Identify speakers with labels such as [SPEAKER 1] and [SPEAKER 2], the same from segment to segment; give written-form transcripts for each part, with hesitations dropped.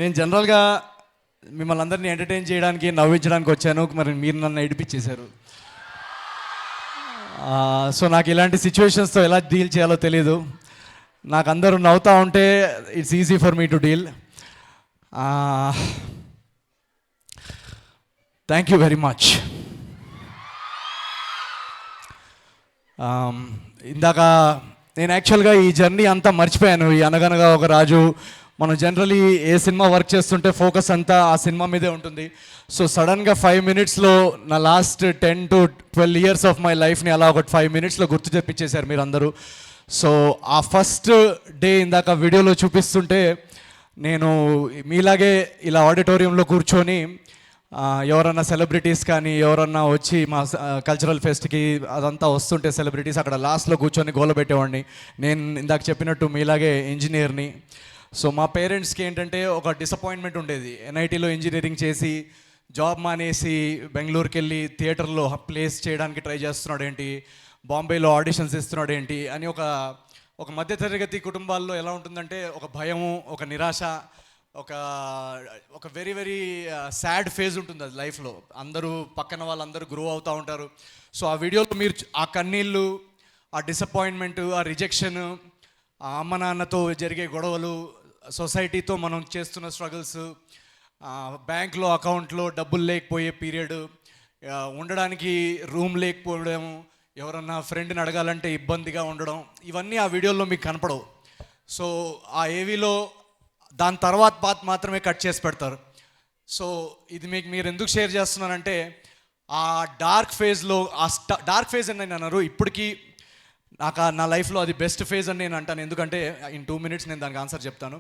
[SPEAKER 1] నేను జనరల్గా మిమ్మల్ని అందరినీ ఎంటర్టైన్ చేయడానికి నవ్వించడానికి వచ్చాను, మరి మీరు నన్ను ఏడిపించేశారు. సో నాకు ఇలాంటి సిచ్యువేషన్స్తో ఎలా డీల్ చేయాలో తెలీదు. నాకు అందరూ నవ్వుతూ ఉంటే it's easy for me to deal. Thank you very much. ఇందాక నేను యాక్చువల్గా ఈ జర్నీ అంతా మర్చిపోయాను. ఈ అనగనగా ఒక రాజు, మనం జనరలీ ఏ సినిమా వర్క్ చేస్తుంటే ఫోకస్ అంతా ఆ సినిమా మీదే ఉంటుంది. సో సడన్గా 5 minutesలో నా last 10 to 12 years of my లైఫ్ని అలా ఒక 5 minutesలో గుర్తు తెప్పించేశారు మీరు అందరూ. సో ఆ ఫస్ట్ డే ఇందాక వీడియోలో చూపిస్తుంటే నేను మీలాగే ఇలా ఆడిటోరియంలో కూర్చొని ఎవరన్నా సెలబ్రిటీస్ కానీ ఎవరన్నా వచ్చి మా కల్చరల్ ఫెస్ట్కి అదంతా వస్తుంటే సెలబ్రిటీస్ అక్కడ లాస్ట్లో కూర్చొని గోల పెట్టేవాడిని. నేను ఇందాక చెప్పినట్టు మీలాగే ఇంజనీర్ని. సో మా పేరెంట్స్కి ఏంటంటే ఒక డిసప్పాయింట్మెంట్ ఉండేది. ఎన్ఐటీలో ఇంజనీరింగ్ చేసి జాబ్ మానేసి బెంగళూరుకి వెళ్ళి థియేటర్లో ప్లేస్ చేయడానికి ట్రై చేస్తున్నాడు ఏంటి, బాంబేలో ఆడిషన్స్ ఇస్తున్నాడు ఏంటి అని ఒక మధ్యతరగతి కుటుంబాల్లో ఎలా ఉంటుందంటే ఒక భయము, ఒక నిరాశ, ఒక వెరీ వెరీ సాడ్ ఫేజ్ ఉంటుంది అది లైఫ్లో. అందరూ పక్కన వాళ్ళందరూ గ్రో అవుతూ ఉంటారు. సో ఆ వీడియోలో మీరు ఆ కన్నీళ్ళు, ఆ డిసప్పాయింట్మెంట్, ఆ రిజెక్షన్, ఆ అమ్మ నాన్నతో జరిగే గొడవలు, సొసైటీతో మనం చేస్తున్న స్ట్రగుల్స్, బ్యాంక్లో అకౌంట్లో డబ్బులు లేకపోయే పీరియడ్, ఉండడానికి రూమ్ లేకపోవడం, ఎవరన్నా ఫ్రెండ్ని అడగాలంటే ఇబ్బందిగా ఉండడం, ఇవన్నీ ఆ వీడియోలో మీకు కనపడవు. సో ఆ ఏవీలో దాని తర్వాత పాత్ మాత్రమే కట్ చేసి పెడతారు. సో ఇది మీరు ఎందుకు షేర్ చేస్తున్నానంటే ఆ డార్క్ ఫేజ్లో, డార్క్ ఫేజ్ అని నేను అన్నారు, ఇప్పటికీ నా లైఫ్లో అది బెస్ట్ ఫేజ్ అని నేను అంటాను. ఎందుకంటే ఇన్ 2 minutes నేను దానికి ఆన్సర్ చెప్తాను.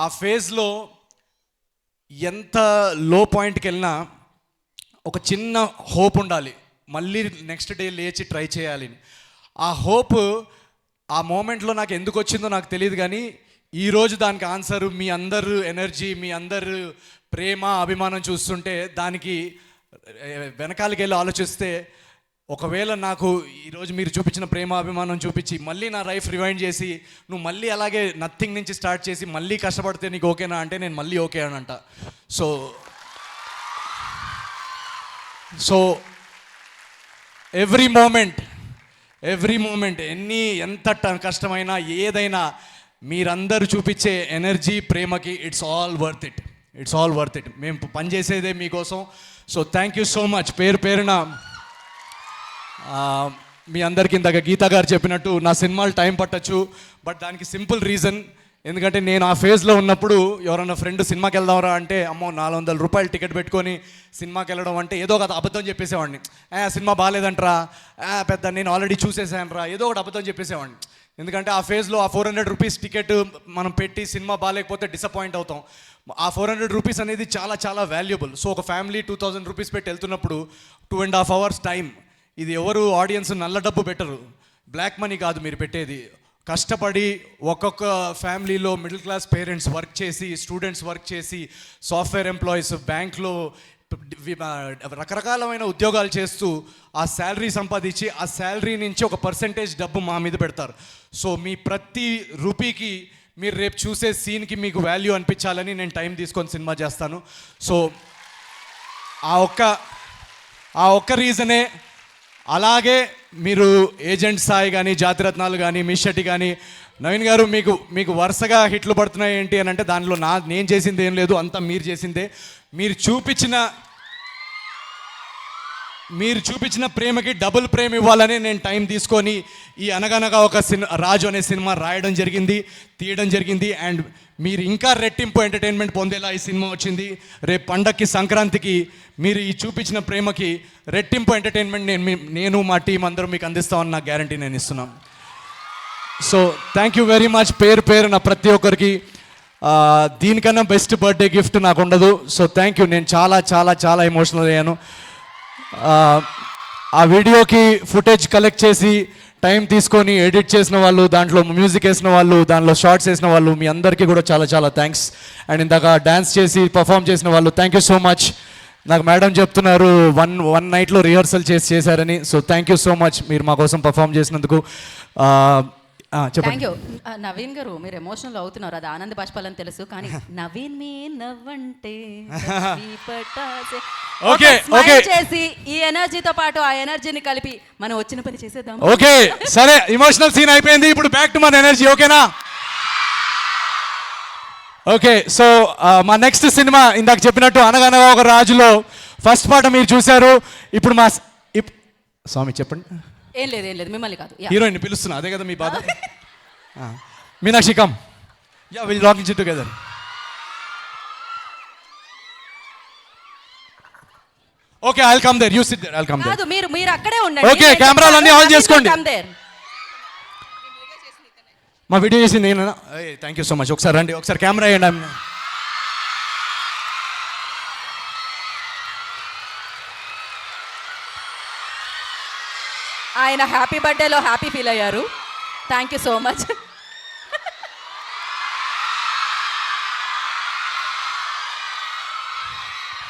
[SPEAKER 1] ఆ ఫేజ్లో ఎంత లో పాయింట్కి వెళ్ళినా ఒక చిన్న హోప్ ఉండాలి, మళ్ళీ నెక్స్ట్ డే లేచి ట్రై చేయాలి. ఆ హోప్ ఆ మూమెంట్లో నాకు ఎందుకు వచ్చిందో నాకు తెలియదు, కానీ ఈరోజు దానికి ఆన్సర్ మీ అందరు ఎనర్జీ, మీ అందరు ప్రేమ, అభిమానం చూస్తుంటే దానికి వెనకాలకి వెళ్ళి ఆలోచిస్తే ఒకవేళ నాకు ఈరోజు మీరు చూపించిన ప్రేమ అభిమానం చూపించి మళ్ళీ నా లైఫ్ రివైండ్ చేసి నువ్వు మళ్ళీ అలాగే నథింగ్ నుంచి స్టార్ట్ చేసి మళ్ళీ కష్టపడితే నీకు ఓకేనా అంటే నేను మళ్ళీ ఓకే అని అంట. సో ఎవ్రీ మూమెంట్ ఎంత కష్టమైనా ఏదైనా మీరందరూ చూపించే ఎనర్జీ, ప్రేమకి ఇట్స్ ఆల్ వర్త్ ఇట్. మేము పనిచేసేదే మీకోసం. So thank you so much. పేరున మీ అందరికీ ఇందాక గీతా గారు చెప్పినట్టు నా సినిమాలు టైం పట్టచ్చు, బట్ దానికి సింపుల్ రీజన్. ఎందుకంటే నేను ఆ ఫేజ్లో ఉన్నప్పుడు ఎవరన్నా ఫ్రెండ్ సినిమాకి వెళ్దాంరా అంటే అమ్మో 400 రూపాయలు టికెట్ పెట్టుకొని సినిమాకి వెళ్ళడం అంటే ఏదో ఒక అబద్ధం చెప్పేసేవాడిని. సినిమా బాగాలేదంట్రా, పెద్ద నేను ఆల్రెడీ చూసేసానురా, ఏదో ఒకటి అబద్ధం చెప్పేసేవాడిని. ఎందుకంటే ఆ ఫేజ్లో ఆ 400 రూపీస్ టికెట్ మనం పెట్టి సినిమా బాగాలేకపోతే డిసప్పాయింట్ అవుతాం. ఆ 400 రూపీస్ అనేది చాలా చాలా వాల్యుబుల్. సో ఒక ఫ్యామిలీ 2000 రూపీస్ పెట్టి వెళ్తున్నప్పుడు 2.5 hours టైం, ఇది ఎవరు ఆడియన్స్ నల్ల డబ్బు పెట్టరు, బ్లాక్ మనీ కాదు మీరు పెట్టేది. కష్టపడి ఒక్కొక్క ఫ్యామిలీలో మిడిల్ క్లాస్ పేరెంట్స్ వర్క్ చేసి, స్టూడెంట్స్ వర్క్ చేసి, సాఫ్ట్వేర్ ఎంప్లాయీస్, బ్యాంక్లో రకరకాలమైన ఉద్యోగాలు చేస్తూ ఆ శాలరీ సంపాదించి ఆ శాలరీ నుంచి ఒక పర్సెంటేజ్ డబ్బు మా మీద పెడతారు. సో మీ ప్రతి రూపీకి మీరు రేపు చూసే సీన్కి మీకు వాల్యూ అనిపించాలని నేను టైం తీసుకొని సినిమా చేస్తాను. సో ఆ ఒక్క రీజనే. అలాగే మీరు ఏజెంట్ సాయి కానీ, జాతిరత్నాలు కానీ, మిషటి కానీ, నవీన్ గారు మీకు వరుసగా హిట్లు పడుతున్నాయి ఏంటి అని అంటే దానిలో నేను చేసింది ఏం లేదు, అంతా మీరు చేసిందే. మీరు చూపించిన ప్రేమకి డబుల్ ప్రేమ ఇవ్వాలని నేను టైం తీసుకొని ఈ అనగనగా ఒక రాజు అనే సినిమా రాయడం జరిగింది, తీయడం జరిగింది. అండ్ మీరు ఇంకా రెట్టింపు ఎంటర్టైన్మెంట్ పొందేలా ఈ సినిమా వచ్చింది. రేపు పండక్కి, సంక్రాంతికి మీరు ఈ చూపించిన ప్రేమకి రెట్టింపు ఎంటర్టైన్మెంట్ నేను మా టీం అందరూ మీకు అందిస్తామని నా గ్యారంటీ నేను ఇస్తున్నాను. So thank you very much. పేరు ప్రతి ఒక్కరికి దీనికన్నా బెస్ట్ బర్త్డే గిఫ్ట్ నాకు ఉండదు. So thank you. నేను చాలా చాలా చాలా ఎమోషనల్ అయ్యాను. ఆ వీడియోకి ఫుటేజ్ కలెక్ట్ చేసి టైం తీసుకొని ఎడిట్ చేసిన వాళ్ళు, దాంట్లో మ్యూజిక్ వేసిన వాళ్ళు, దాంట్లో షార్ట్స్ వేసిన వాళ్ళు, మీ అందరికీ కూడా చాలా చాలా థ్యాంక్స్. అండ్ ఇందాక డ్యాన్స్ చేసి పర్ఫామ్ చేసిన వాళ్ళు థ్యాంక్ యూ సో మచ్. నాకు మేడం చెప్తున్నారు వన్ నైట్లో రిహర్సల్ చేశారని. So thank you so much మీరు మా కోసం పర్ఫామ్ చేసినందుకు.
[SPEAKER 2] థ్యాంక్
[SPEAKER 1] చెప్పండి.
[SPEAKER 2] యూ. నవీన్ గారు మీరు ఎమోషనల్ అవుతున్నారు, అది ఆనంద బాష్పాలని తెలుసు, కానీ నవీన్ మీ నవ్వంటే
[SPEAKER 1] Okay, okay.
[SPEAKER 2] చేసి ఈ ఎనర్జీతో పాటు ఆ ఎనర్జీని కలిపి మనం వచ్చిన పని చేసేద్దాం.
[SPEAKER 1] ఓకే సరే, ఇమోషనల్ సీన్ అయిపోయింది, ఇప్పుడు బ్యాక్ టు మన ఎనర్జీ. ఓకేనా? ఓకే, సో మా నెక్స్ట్ సినిమా ఇందాక చెప్పినట్టు అనగనగా ఒక రాజులో ఫస్ట్ పాట మీరు చూశారు. ఇప్పుడు మా స్వామి చెప్పండి.
[SPEAKER 2] ఏం లేదు మిమ్మల్ని కాదు,
[SPEAKER 1] హీరోయిన్ పిలుస్తున్నా, అదే కదా మీ బాధ. Meenakshi come, yeah will rock it together. Okay I'll come there, you sit there, I'll come there.
[SPEAKER 2] కాదు, మీరు అక్కడే ఉండండి.
[SPEAKER 1] ఓకే, కెమెరాలన్నీ ఆన్ చేసుకోండి. మా వీడియో చేసి నేను థ్యాంక్ యూ సో మచ్. ఒకసారి రండి, ఒకసారి కెమెరా వేయండి.
[SPEAKER 2] ఆయన హ్యాపీ బర్త్డేలో హ్యాపీ ఫీల్ అయ్యారు. Thank you so much.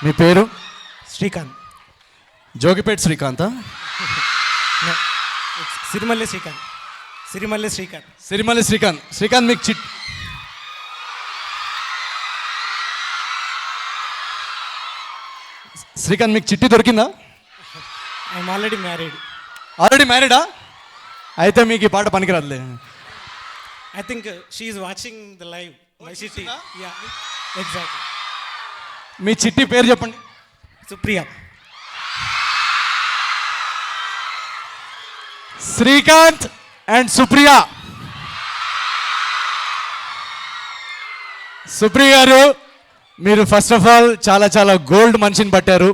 [SPEAKER 1] మీ పేరు?
[SPEAKER 3] శ్రీకాంత్.
[SPEAKER 1] జోగిపేట్ శ్రీకాంత్.
[SPEAKER 3] సిరిమల్లి శ్రీకాంత్. సిరిమల్లి శ్రీకాంత్.
[SPEAKER 1] సిరిమల్లి శ్రీకాంత్. శ్రీకాంత్ మీకు శ్రీకాంత్ మీకు చిట్టి దొరికిందా?
[SPEAKER 3] I'm already married.
[SPEAKER 1] ఆల్రెడీ మ్యారీడా? అయితే మీకు ఈ పాట పనికిరాదులే.
[SPEAKER 3] I think she is watching the live my chitti. Yeah exactly.
[SPEAKER 1] మీ చిట్టి పేరు చెప్పండి.
[SPEAKER 3] సుప్రియ.
[SPEAKER 1] శ్రీకాంత్ అండ్ సుప్రియ. సుప్రియ గారు, మీరు ఫస్ట్ ఆఫ్ ఆల్ చాలా గోల్డ్ మనిషిని పట్టారు.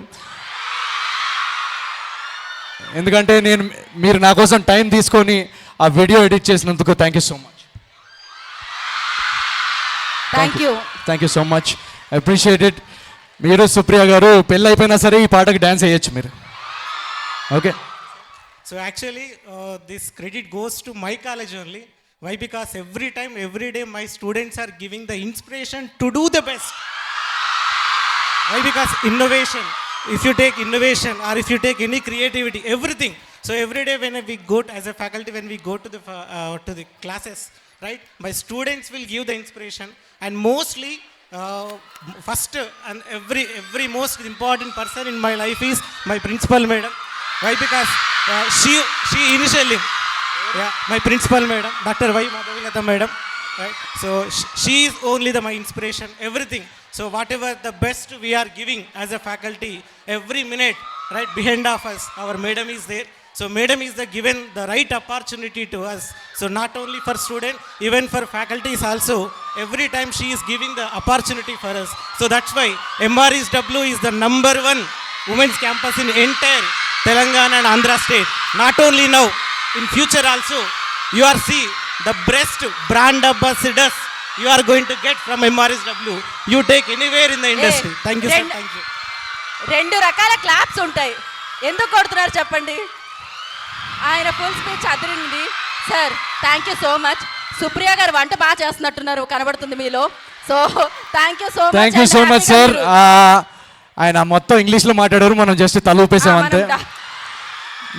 [SPEAKER 1] ఎందుకంటే మీరు నా కోసం టైం తీసుకొని ఆ వీడియో ఎడిట్ చేసినందుకు thank you so much. Thank you so much, appreciate it. మీరు సుప్రియ గారు పెళ్ళి అయిపోయినా సరే ఈ పాటకి డ్యాన్స్ వేయచ్చు మీరు. Okay.
[SPEAKER 3] So actually, this credit goes to my college only. Why? Because every time, every day, my students are giving the inspiration to do the best. Why? Because innovation. If you take innovation or if you take any creativity, everything. So every day when we go as a faculty, when we go to the classes, right? My students will give the inspiration, and mostly. First and every most important person in my life is my principal madam. Why? Because she initially, my principal madam, Dr. Y. Madhavilata madam, right? So she is only my inspiration, everything. So whatever the best we are giving as a faculty, every minute, right, behind of us, our madam is there. So madam is given the right opportunity to us. So not only for student, even for faculties also, every time she is giving the opportunity for us. So that's why MRSW is the number one women's campus in entire Telangana and Andhra state. Not only now, in future also, you are see the best brand ambassadors you are going to get from MRSW. You take anywhere in the industry. Thank you sir. Thank you.
[SPEAKER 2] రెండు రకాల claps ఉంటాయి, ఎందుకు కొడుతున్నారు చెప్పండి? ఆయన full speech Adirindi sir. Thank you so much. Supriya గారు వంట బాగా చేస్తున్నట్టున్నారు, కనబడుతుంది మీలో. So thank you so much.
[SPEAKER 1] Thank you so much sir. ఆయన మొత్తం ఇంగ్లీష్లో మాట్లాడారు, మనం జస్ట్ తల ఊపేసాం అంతే.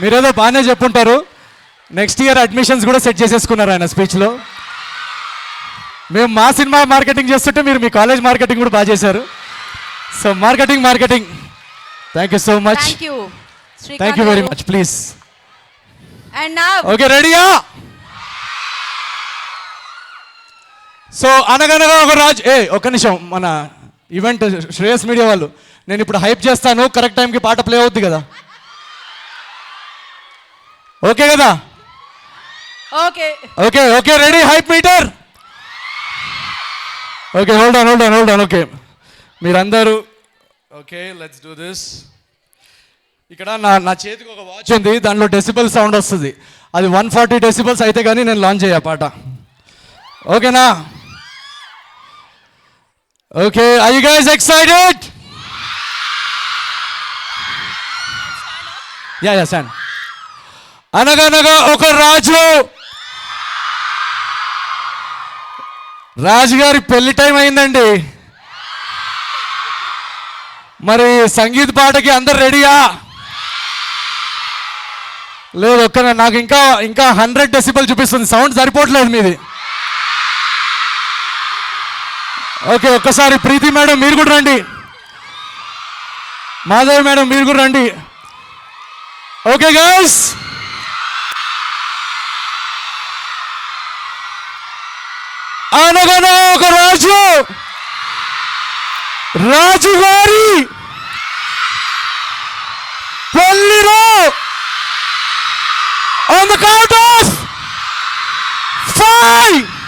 [SPEAKER 1] మీరేదో బాగానే చెప్పుంటారు. నెక్స్ట్ ఇయర్ అడ్మిషన్స్ కూడా సెట్ చేసేసుకున్నారు ఆయన స్పీచ్లో. మేము మా సినిమా మార్కెటింగ్ చేస్తుంటే మీరు మీ కాలేజ్ మార్కెటింగ్ కూడా బాగా చేశారు. So marketing thank you so much. Thank you very much. Please. Okay, రెడీయా? సో అనగనగా ఒక రాజు. ఒక్క నిమిషం, మన ఈవెంట్ శ్రేయస్ మీడియా వాళ్ళు, నేను ఇప్పుడు హైప్ చేస్తాను, కరెక్ట్ టైంకి పాట ప్లే అవుద్ది కదా? ఓకే కదా?
[SPEAKER 2] Okay
[SPEAKER 1] okay okay ready, hype meter. Okay, hold on. Okay, మీరందరూ ఓకే, లెట్స్ డూ దిస్. ఇక్కడ నా చేతికి ఒక వాచ్ ఉంది, దాంట్లో డెసిబల్ సౌండ్ వస్తుంది. అది 140 డెసిబల్స్ అయితే కానీ నేను లాంచ్ చేయ పాట. ఓకేనా? Okay, are you guys excited? Yeah stand. అనగనగా ఒక రాజుగారి పెళ్లి టైం అయిందండి. మరి సంగీత పాటకి అందరు రెడీయా? లేదు ఒక్క నాకు ఇంకా ఇంకా 100 డెసిబల్ చూపిస్తుంది, సౌండ్ సరిపోవట్లేదు మీది. ఓకే, ఒక్కసారి ప్రీతి మేడం మీరు కూడా రండి, మాధవి మేడం మీరు కూడా రండి. ఓకే గైస్, అనగనగా ఒక రాజు, రాజుగారి పల్లిలో on the count of 5